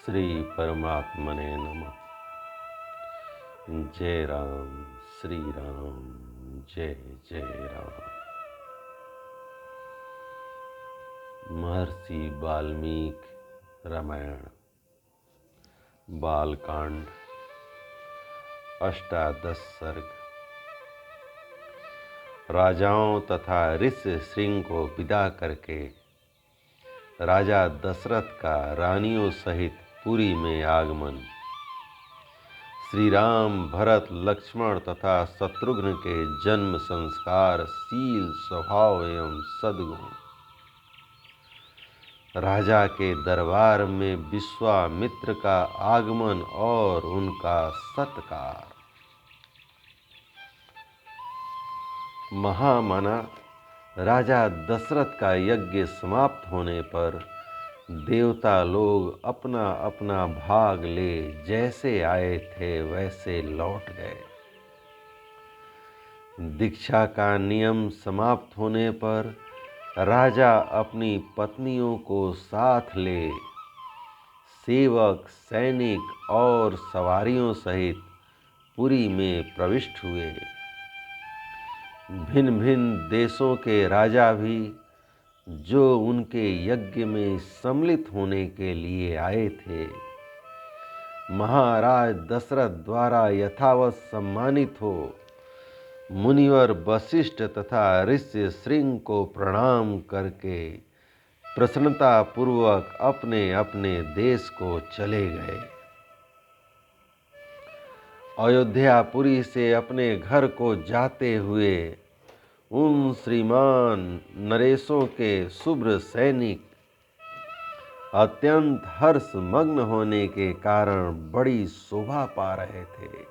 श्री परमात्मने नमः। जय राम, श्री राम, जय जय राम। महर्षि वाल्मीकि रामायण बालकांड, अष्टादश सर्ग। राजाओं तथा ऋषि श्रृंग को विदा करके राजा दशरथ का रानियों सहित पुरी में आगमन। श्री राम, भरत, लक्ष्मण तथा शत्रुघ्न के जन्म, संस्कार, शील, स्वभाव एवं सद्गुण। राजा के दरबार में विश्वामित्र का आगमन और उनका सत्कार। महामना राजा दशरथ का यज्ञ समाप्त होने पर देवता लोग अपना अपना भाग ले जैसे आए थे वैसे लौट गए। दीक्षा का नियम समाप्त होने पर राजा अपनी पत्नियों को साथ ले सेवक, सैनिक और सवारियों सहित पुरी में प्रविष्ट हुए। भिन्न भिन्न देशों के राजा भी जो उनके यज्ञ में सम्मिलित होने के लिए आए थे, महाराज दशरथ द्वारा यथावत सम्मानित हो मुनिवर वशिष्ठ तथा ऋषि श्रृंग को प्रणाम करके प्रसन्नता पूर्वक अपने अपने देश को चले गए। अयोध्यापुरी से अपने घर को जाते हुए उन श्रीमान नरेशों के शुभ्र सैनिक अत्यंत हर्ष मग्न होने के कारण बड़ी शोभा पा रहे थे।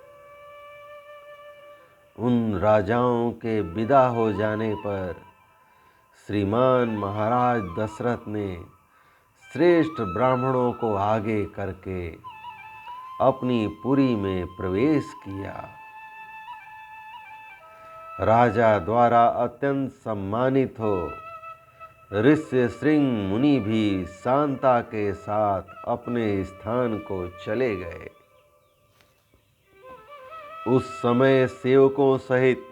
उन राजाओं के विदा हो जाने पर श्रीमान महाराज दशरथ ने श्रेष्ठ ब्राह्मणों को आगे करके अपनी पुरी में प्रवेश किया। राजा द्वारा अत्यंत सम्मानित हो ऋषि श्रृंग मुनि भी शांता के साथ अपने स्थान को चले गए। उस समय सेवकों सहित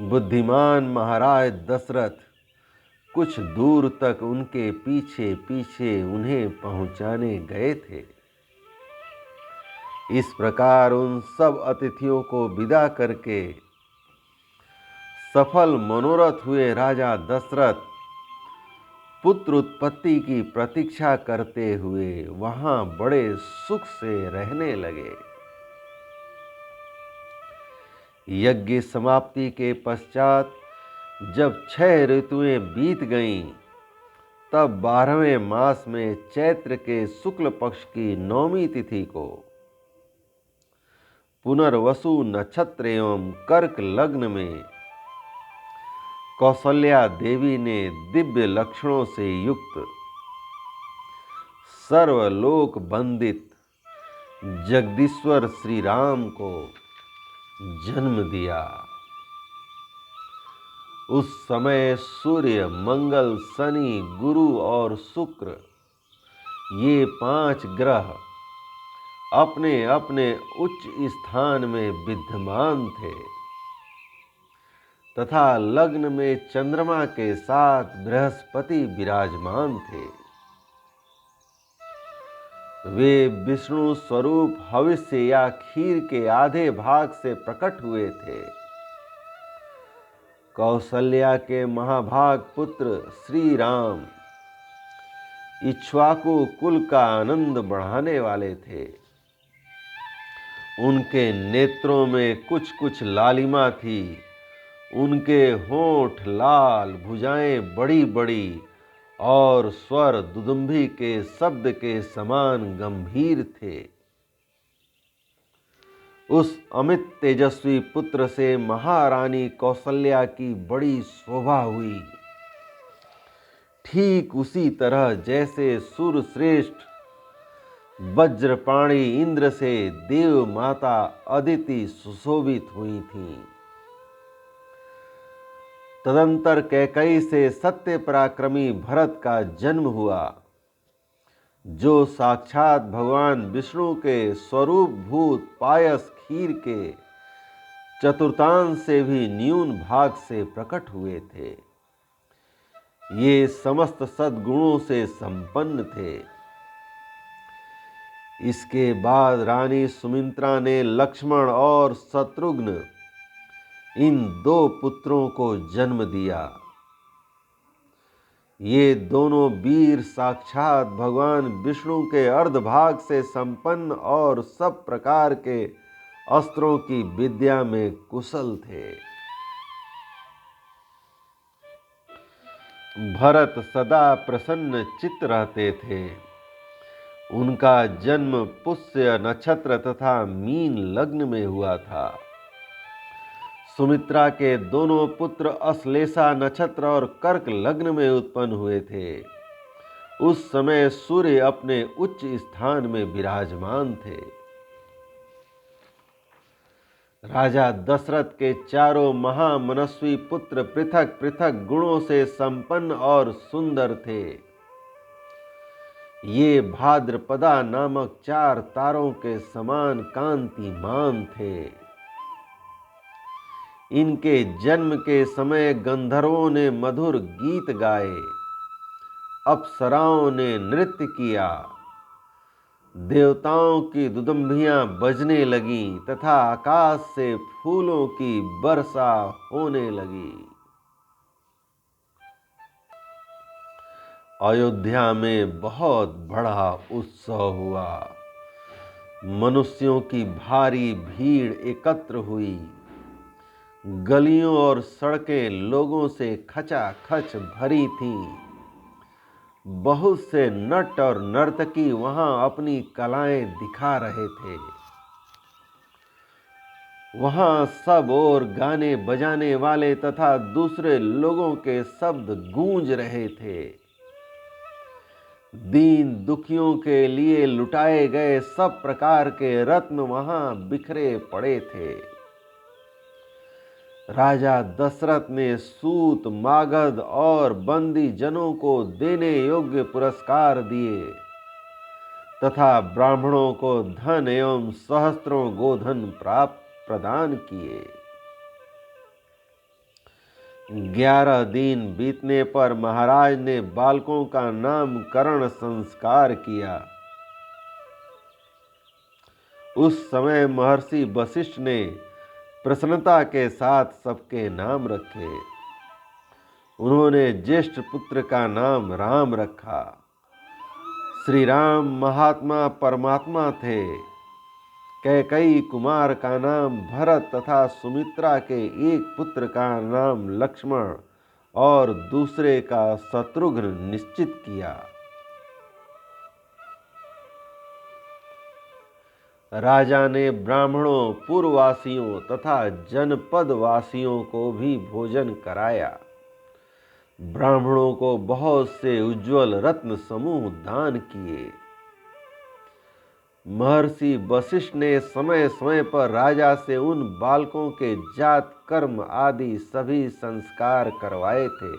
बुद्धिमान महाराज दशरथ कुछ दूर तक उनके पीछे पीछे उन्हें पहुंचाने गए थे। इस प्रकार उन सब अतिथियों को विदा करके सफल मनोरथ हुए राजा दशरथ पुत्र उत्पत्ति की प्रतीक्षा करते हुए वहां बड़े सुख से रहने लगे। यज्ञ समाप्ति के पश्चात जब 6 ऋतुएं बीत गईं, तब 12वें मास में चैत्र के शुक्ल पक्ष की 9वीं तिथि को पुनर्वसु नक्षत्र एवं कर्क लग्न में कौसल्या देवी ने दिव्य लक्षणों से युक्त सर्वलोक वंदित जगदीश्वर श्री राम को जन्म दिया। उस समय सूर्य, मंगल, शनि, गुरु और शुक्र ये 5 ग्रह अपने अपने उच्च स्थान में विद्यमान थे तथा लग्न में चंद्रमा के साथ बृहस्पति विराजमान थे। वे विष्णु स्वरूप हविष्य या खीर के आधे भाग से प्रकट हुए थे। कौसल्या के महाभाग पुत्र श्री राम इक्ष्वाकु कुल का आनंद बढ़ाने वाले थे। उनके नेत्रों में कुछ कुछ लालिमा थी। उनके होंठ लाल, भुजाएं बड़ी बड़ी और स्वर दुदुम्भी के शब्द के समान गंभीर थे। उस अमित तेजस्वी पुत्र से महारानी कौसल्या की बड़ी शोभा हुई। ठीक उसी तरह जैसे सूर्यश्रेष्ठ वज्रपाणी इंद्र से देव माता अदिति सुशोभित हुई थीं। तदंतर कैकई से सत्य पराक्रमी भरत का जन्म हुआ। जो साक्षात भगवान विष्णु के स्वरूप भूत पायस खीर के चतुर्थांश से भी न्यून भाग से प्रकट हुए थे। ये समस्त सद्गुणों से संपन्न थे। इसके बाद रानी सुमित्रा ने लक्ष्मण और शत्रुघ्न इन 2 पुत्रों को जन्म दिया। ये दोनों वीर साक्षात भगवान विष्णु के अर्धभाग से संपन्न और सब प्रकार के अस्त्रों की विद्या में कुशल थे। भरत सदा प्रसन्न चित्त रहते थे। उनका जन्म पुष्य नक्षत्र तथा मीन लग्न में हुआ था। सुमित्रा के दोनों पुत्र अश्लेषा नक्षत्र और कर्क लग्न में उत्पन्न हुए थे। उस समय सूर्य अपने उच्च स्थान में विराजमान थे। राजा दशरथ के चारों महामनस्वी पुत्र पृथक पृथक गुणों से संपन्न और सुंदर थे। ये भाद्रपदा नामक 4 तारों के समान कांतिमान थे। इनके जन्म के समय गंधर्वों ने मधुर गीत गाए, अप्सराओं ने नृत्य किया, देवताओं की दुदुम्बियां बजने लगीं तथा आकाश से फूलों की वर्षा होने लगी। अयोध्या में बहुत बड़ा उत्सव हुआ। मनुष्यों की भारी भीड़ एकत्र हुई। गलियों और सड़कें लोगों से खचाखच भरी थीं। बहुत से नट और नर्तकी वहां अपनी कलाएं दिखा रहे थे। वहां सब ओर गाने बजाने वाले तथा दूसरे लोगों के शब्द गूंज रहे थे। दीन दुखियों के लिए लुटाए गए सब प्रकार के रत्न वहां बिखरे पड़े थे। राजा दशरथ ने सूत, मागध और बंदी जनों को देने योग्य पुरस्कार दिए तथा ब्राह्मणों को धन एवं सहस्त्रों गोधन प्रदान किए। 11 दिन बीतने पर महाराज ने बालकों का नामकरण संस्कार किया। उस समय महर्षि वशिष्ठ ने प्रसन्नता के साथ सबके नाम रखे। उन्होंने ज्येष्ठ पुत्र का नाम राम रखा। श्री राम महात्मा परमात्मा थे। कैकेयी कुमार का नाम भरत तथा सुमित्रा के एक पुत्र का नाम लक्ष्मण और दूसरे का शत्रुघ्न निश्चित किया। राजा ने ब्राह्मणों, पुरवासियों तथा जनपद वासियों को भी भोजन कराया। ब्राह्मणों को बहुत से उज्ज्वल रत्न समूह दान किए। महर्षि वशिष्ठ ने समय समय पर राजा से उन बालकों के जात कर्म आदि सभी संस्कार करवाए थे।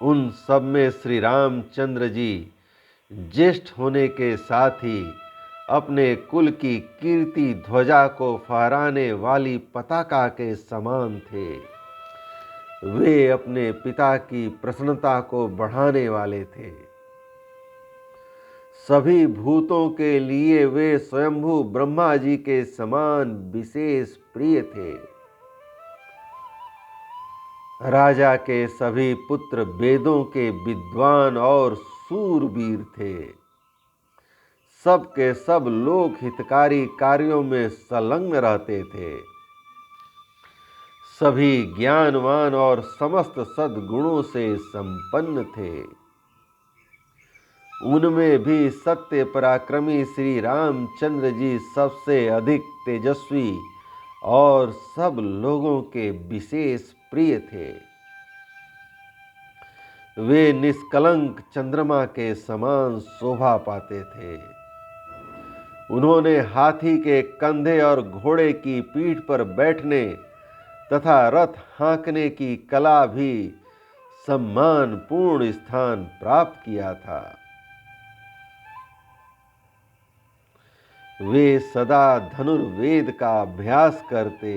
उन सब में श्री रामचंद्र जी ज्येष्ठ होने के साथ ही अपने कुल की कीर्ति ध्वजा को फहराने वाली पताका के समान थे। वे अपने पिता की प्रसन्नता को बढ़ाने वाले थे। सभी भूतों के लिए वे स्वयंभू ब्रह्मा जी के समान विशेष प्रिय थे। राजा के सभी पुत्र वेदों के विद्वान और सूरवीर थे। सब के सब लोक हितकारी कार्यों में संलग्न रहते थे। सभी ज्ञानवान और समस्त सद्गुणों से संपन्न थे। उनमें भी सत्य पराक्रमी श्री रामचंद्र जी सबसे अधिक तेजस्वी और सब लोगों के विशेष प्रिय थे। वे निष्कलंक चंद्रमा के समान शोभा पाते थे। उन्होंने हाथी के कंधे और घोड़े की पीठ पर बैठने तथा रथ हाँकने की कला भी सम्मान पूर्ण स्थान प्राप्त किया था। वे सदा धनुर्वेद का अभ्यास करते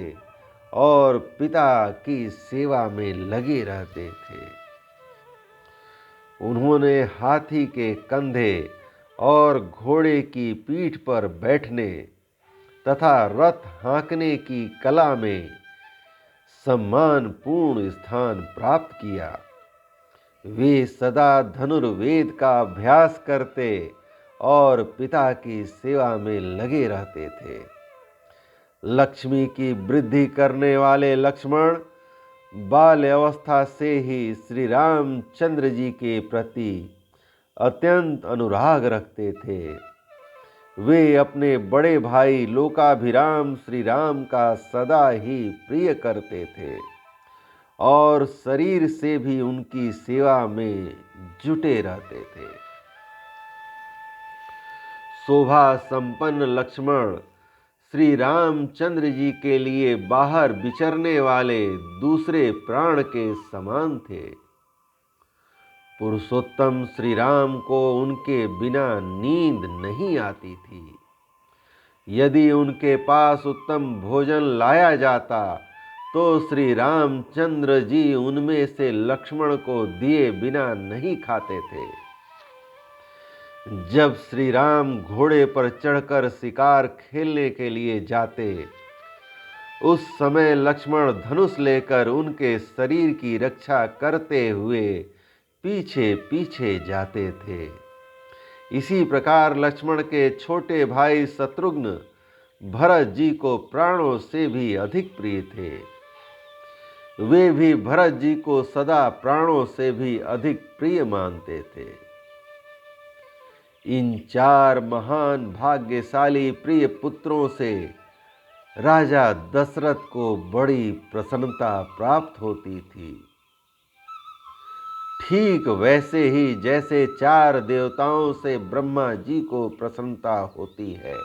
और पिता की सेवा में लगे रहते थे। उन्होंने हाथी के कंधे और घोड़े की पीठ पर बैठने तथा रथ हाँकने की कला में सम्मानपूर्ण स्थान प्राप्त किया। वे सदा धनुर्वेद का अभ्यास करते और पिता की सेवा में लगे रहते थे। लक्ष्मी की वृद्धि करने वाले लक्ष्मण बाल्य अवस्था से ही श्री रामचंद्र जी के प्रति अत्यंत अनुराग रखते थे। वे अपने बड़े भाई लोकाभिराम श्री राम का सदा ही प्रिय करते थे और शरीर से भी उनकी सेवा में जुटे रहते थे। शोभा संपन्न लक्ष्मण श्री रामचंद्र जी के लिए बाहर विचरने वाले दूसरे प्राण के समान थे। पुरुषोत्तम श्री राम को उनके बिना नींद नहीं आती थी। यदि उनके पास उत्तम भोजन लाया जाता तो श्री रामचंद्र जी उनमें से लक्ष्मण को दिए बिना नहीं खाते थे। जब श्री राम घोड़े पर चढ़कर शिकार खेलने के लिए जाते, उस समय लक्ष्मण धनुष लेकर उनके शरीर की रक्षा करते हुए पीछे पीछे जाते थे। इसी प्रकार लक्ष्मण के छोटे भाई शत्रुघ्न भरत जी को प्राणों से भी अधिक प्रिय थे। वे भी भरत जी को सदा प्राणों से भी अधिक प्रिय मानते थे। इन चार महान भाग्यशाली प्रिय पुत्रों से राजा दशरथ को बड़ी प्रसन्नता प्राप्त होती थी। ठीक वैसे ही जैसे चार देवताओं से ब्रह्मा जी को प्रसन्नता होती है।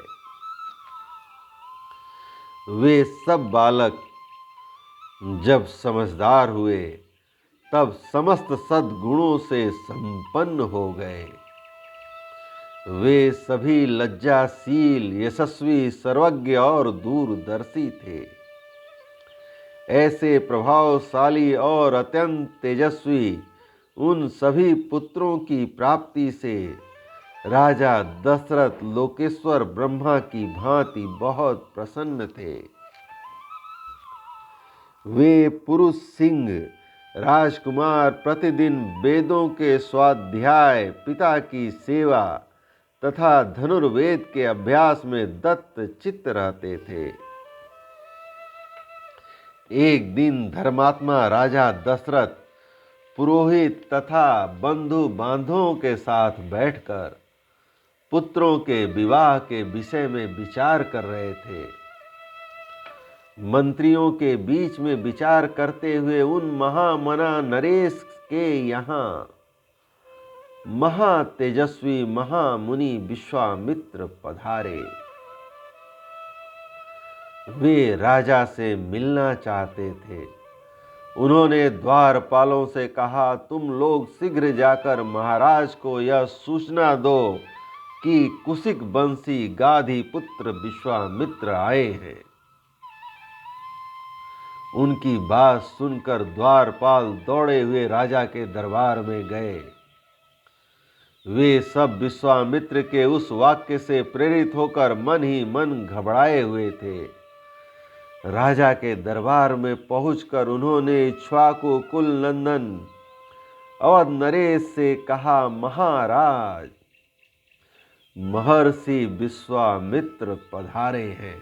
वे सब बालक जब समझदार हुए तब समस्त सद्गुणों से संपन्न हो गए। वे सभी लज्जाशील, यशस्वी, सर्वज्ञ और दूरदर्शी थे। ऐसे प्रभावशाली और अत्यंत तेजस्वी उन सभी पुत्रों की प्राप्ति से राजा दशरथ लोकेश्वर ब्रह्मा की भांति बहुत प्रसन्न थे। वे पुरुष सिंह राजकुमार प्रतिदिन वेदों के स्वाध्याय, पिता की सेवा तथा धनुर्वेद के अभ्यास में दत्त चित्त रहते थे। एक दिन धर्मात्मा राजा दशरथ पुरोहित तथा बंधु बांधवों के साथ बैठकर पुत्रों के विवाह के विषय में विचार कर रहे थे। मंत्रियों के बीच में विचार करते हुए उन महामना नरेश के यहाँ महातेजस्वी महामुनि विश्वामित्र पधारे। वे राजा से मिलना चाहते थे। उन्होंने द्वारपालों से कहा, तुम लोग शीघ्र जाकर महाराज को यह सूचना दो कि कुशिक वंशी गाधी पुत्र विश्वामित्र आए हैं। उनकी बात सुनकर द्वारपाल दौड़े हुए राजा के दरबार में गए। वे सब विश्वामित्र के उस वाक्य से प्रेरित होकर मन ही मन घबराए हुए थे। राजा के दरबार में पहुंचकर उन्होंने इक्ष्वाकु कुल नंदन अवध नरेश से कहा, महाराज, महर्षि विश्वामित्र पधारे हैं।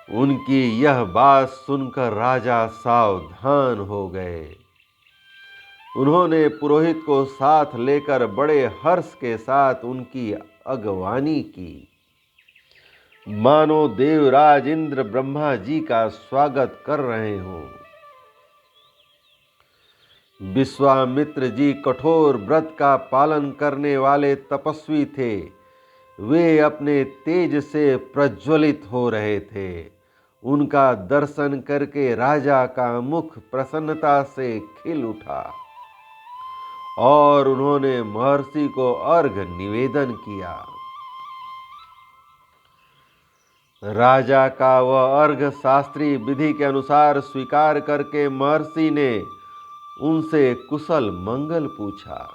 उनकी यह बात सुनकर राजा सावधान हो गए। उन्होंने पुरोहित को साथ लेकर बड़े हर्ष के साथ उनकी अगवानी की, मानो देवराज इंद्र ब्रह्मा जी का स्वागत कर रहे हों। विश्वामित्र जी कठोर व्रत का पालन करने वाले तपस्वी थे। वे अपने तेज से प्रज्वलित हो रहे थे। उनका दर्शन करके राजा का मुख प्रसन्नता से खिल उठा और उन्होंने महर्षि को अर्घ निवेदन किया। राजा का वह अर्घ शास्त्रीय विधि के अनुसार स्वीकार करके महर्षि ने उनसे कुशल मंगल पूछा।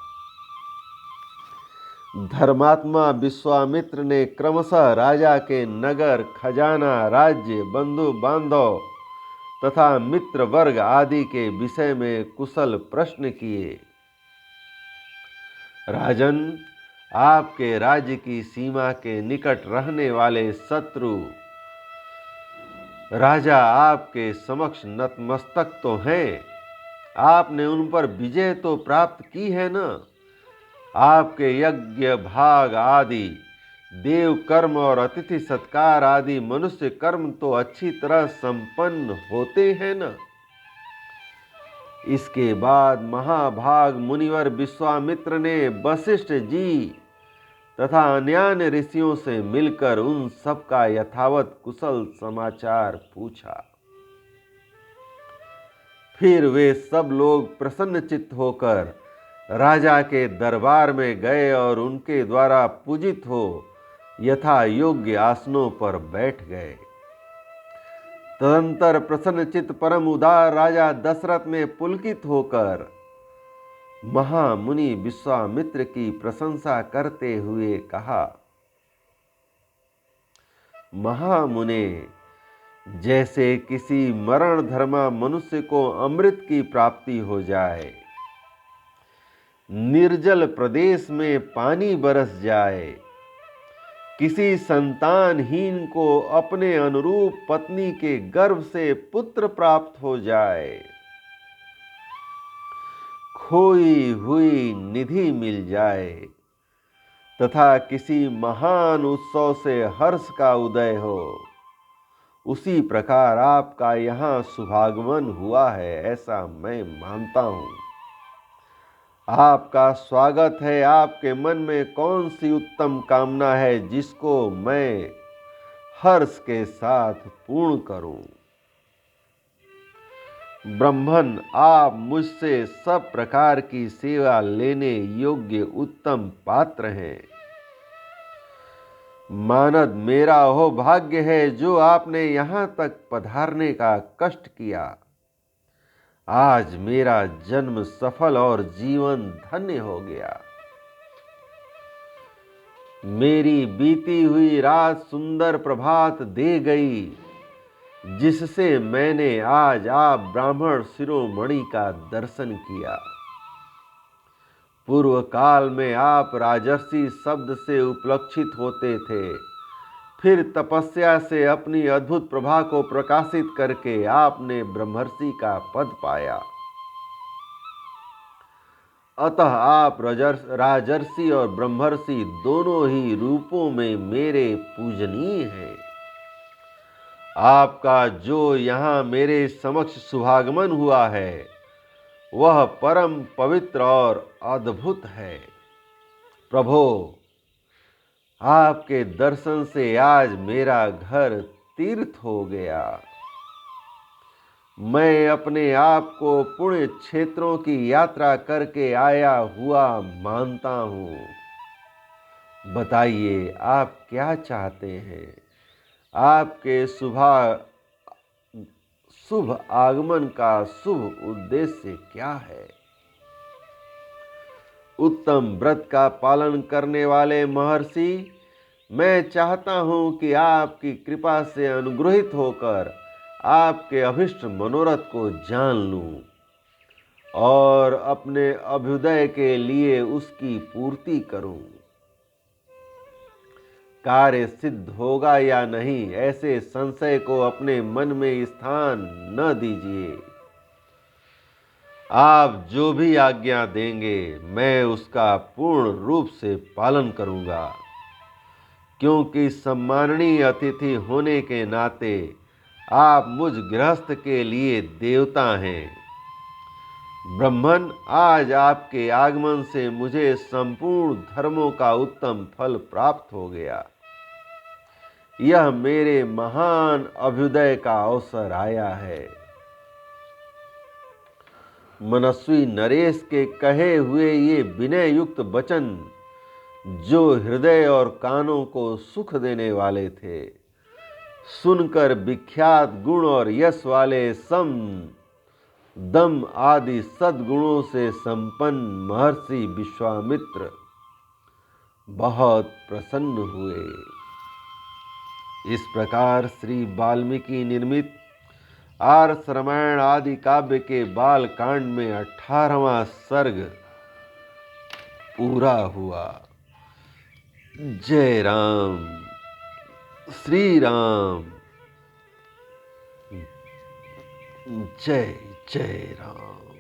धर्मात्मा विश्वामित्र ने क्रमशः राजा के नगर, खजाना, राज्य, बंधु बांधव तथा मित्र वर्ग आदि के विषय में कुशल प्रश्न किए। राजन, आपके राज्य की सीमा के निकट रहने वाले शत्रु राजा आपके समक्ष नतमस्तक तो हैं, आपने उन पर विजय तो प्राप्त की है न। आपके यज्ञ भाग आदि देव कर्म और अतिथि सत्कार आदि मनुष्य कर्म तो अच्छी तरह संपन्न होते हैं न। इसके बाद महाभाग मुनिवर विश्वामित्र ने वशिष्ठ जी तथा अन्य ऋषियों से मिलकर उन सब का यथावत कुशल समाचार पूछा। फिर वे सब लोग प्रसन्नचित्त होकर राजा के दरबार में गए और उनके द्वारा पूजित हो यथा योग्य आसनों पर बैठ गए। तदंतर प्रसन्नचित्त परम उदार राजा दशरथ ने पुलकित होकर महामुनि विश्वामित्र की प्रशंसा करते हुए कहा, महामुने, जैसे किसी मरण धर्मा मनुष्य को अमृत की प्राप्ति हो जाए, निर्जल प्रदेश में पानी बरस जाए, किसी संतानहीन को अपने अनुरूप पत्नी के गर्भ से पुत्र प्राप्त हो जाए, खोई हुई निधि मिल जाए तथा किसी महान उत्सव से हर्ष का उदय हो, उसी प्रकार आपका यहाँ शुभागमन हुआ है, ऐसा मैं मानता हूँ। आपका स्वागत है। आपके मन में कौन सी उत्तम कामना है जिसको मैं हर्ष के साथ पूर्ण करूं। ब्रह्मन, आप मुझसे सब प्रकार की सेवा लेने योग्य उत्तम पात्र हैं। मानद, मेरा हो भाग्य है जो आपने यहाँ तक पधारने का कष्ट किया। आज मेरा जन्म सफल और जीवन धन्य हो गया। मेरी बीती हुई रात सुंदर प्रभात दे गई, जिससे मैंने आज आप ब्राह्मण शिरोमणि का दर्शन किया। पूर्व काल में आप राजर्षि शब्द से उपलक्षित होते थे, फिर तपस्या से अपनी अद्भुत प्रभा को प्रकाशित करके आपने ब्रह्मर्षि का पद पाया। अतः आप राजर्षि और ब्रह्मर्षि दोनों ही रूपों में मेरे पूजनीय हैं। आपका जो यहाँ मेरे समक्ष शुभागमन हुआ है, वह परम पवित्र और अद्भुत है। प्रभो, आपके दर्शन से आज मेरा घर तीर्थ हो गया। मैं अपने आप को पुण्य क्षेत्रों की यात्रा करके आया हुआ मानता हूँ। बताइए, आप क्या चाहते हैं? आपके शुभ आगमन का शुभ उद्देश्य क्या है? उत्तम व्रत का पालन करने वाले महर्षि, मैं चाहता हूं कि आपकी कृपा से अनुग्रहित होकर आपके अभिष्ट मनोरथ को जान लूं और अपने अभ्युदय के लिए उसकी पूर्ति करूं। कार्य सिद्ध होगा या नहीं, ऐसे संशय को अपने मन में स्थान न दीजिए। आप जो भी आज्ञा देंगे, मैं उसका पूर्ण रूप से पालन करूंगा, क्योंकि सम्माननीय अतिथि होने के नाते आप मुझ गृहस्थ के लिए देवता हैं। ब्रह्मन, आज आपके आगमन से मुझे संपूर्ण धर्मों का उत्तम फल प्राप्त हो गया। यह मेरे महान अभ्युदय का अवसर आया है। मनस्वी नरेश के कहे हुए ये विनय युक्त वचन जो हृदय और कानों को सुख देने वाले थे, सुनकर विख्यात गुण और यश वाले सम दम आदि सद्गुणों से संपन्न महर्षि विश्वामित्र बहुत प्रसन्न हुए। इस प्रकार श्री वाल्मीकि निर्मित आर्ष रामायण आदि काव्य के बाल कांड में 18वां सर्ग पूरा हुआ। जय राम, श्री राम, जय जय राम।